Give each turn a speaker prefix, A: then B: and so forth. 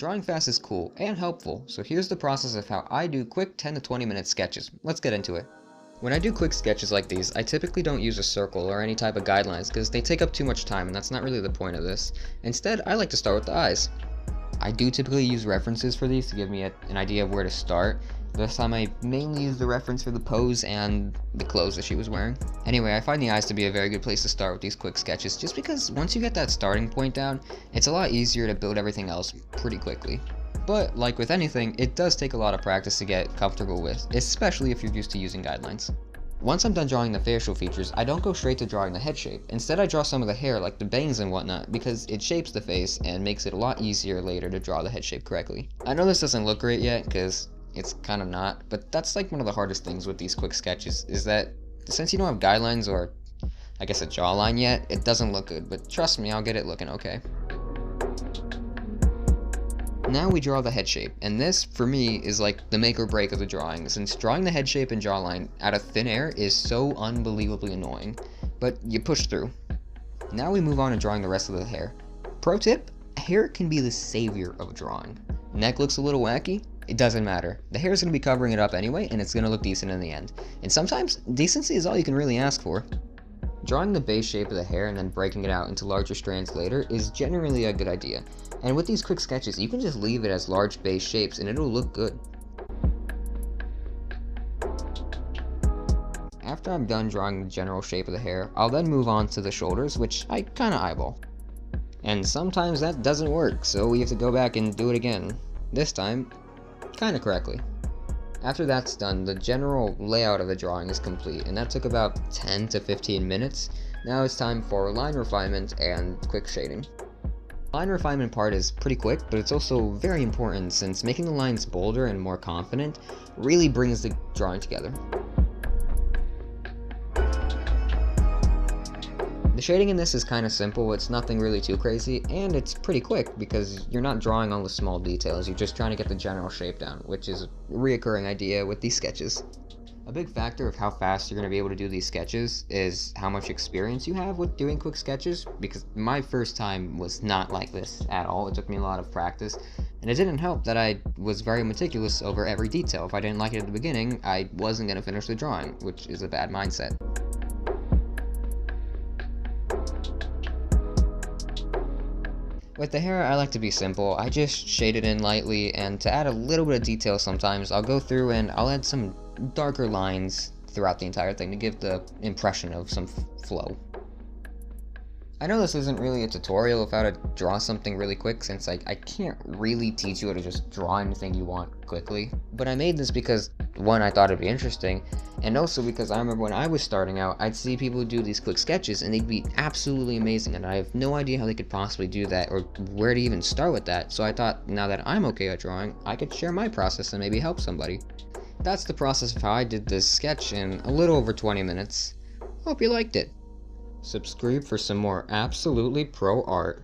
A: Drawing fast is cool and helpful, so here's the process of how I do quick 10 to 20 minute sketches. Let's get into it. When I do quick sketches like these, I typically don't use a circle or any type of guidelines because they take up too much time and that's not really the point of this. Instead, I like to start with the eyes. I do typically use references for these to give me an idea of where to start. This time I mainly use the reference for the pose and the clothes that she was wearing. Anyway, I find the eyes to be a very good place to start with these quick sketches just because once you get that starting point down, it's a lot easier to build everything else pretty quickly. But like with anything, it does take a lot of practice to get comfortable with, especially if you're used to using guidelines. Once I'm done drawing the facial features, I don't go straight to drawing the head shape. Instead, I draw some of the hair like the bangs and whatnot because it shapes the face and makes it a lot easier later to draw the head shape correctly. I know this doesn't look great yet because it's kind of not, but that's like one of the hardest things with these quick sketches is that since you don't have guidelines or I guess a jawline yet, it doesn't look good, but trust me, I'll get it looking okay. Now we draw the head shape, and this, for me, is like the make or break of the drawing, since drawing the head shape and jawline out of thin air is so unbelievably annoying, but you push through. Now we move on to drawing the rest of the hair. Pro tip, hair can be the savior of a drawing. Neck looks a little wacky? It doesn't matter. The hair is going to be covering it up anyway, and it's going to look decent in the end. And sometimes, decency is all you can really ask for. Drawing the base shape of the hair and then breaking it out into larger strands later is generally a good idea. And with these quick sketches, you can just leave it as large base shapes and it'll look good. After I'm done drawing the general shape of the hair, I'll then move on to the shoulders, which I kinda eyeball. And sometimes that doesn't work, so we have to go back and do it again. This time, kinda correctly. After that's done, the general layout of the drawing is complete, and that took about 10 to 15 minutes. Now it's time for line refinement and quick shading. Line refinement part is pretty quick, but it's also very important since making the lines bolder and more confident really brings the drawing together. The shading in this is kind of simple, it's nothing really too crazy, and it's pretty quick because you're not drawing all the small details, you're just trying to get the general shape down, which is a reoccurring idea with these sketches. A big factor of how fast you're going to be able to do these sketches is how much experience you have with doing quick sketches, because my first time was not like this at all. It took me a lot of practice, and it didn't help that I was very meticulous over every detail. If I didn't like it at the beginning, I wasn't going to finish the drawing, which is a bad mindset. With the hair, I like to be simple. I just shade it in lightly, and to add a little bit of detail sometimes, I'll go through and I'll add some darker lines throughout the entire thing to give the impression of some flow. I know this isn't really a tutorial of how to draw something really quick since I can't really teach you how to just draw anything you want quickly, but I made this because, one, I thought it'd be interesting, and also because I remember when I was starting out, I'd see people do these quick sketches and they'd be absolutely amazing, and I have no idea how they could possibly do that or where to even start with that, so I thought now that I'm okay at drawing, I could share my process and maybe help somebody. That's the process of how I did this sketch in a little over 20 minutes. Hope you liked it. Subscribe for some more absolutely pro art.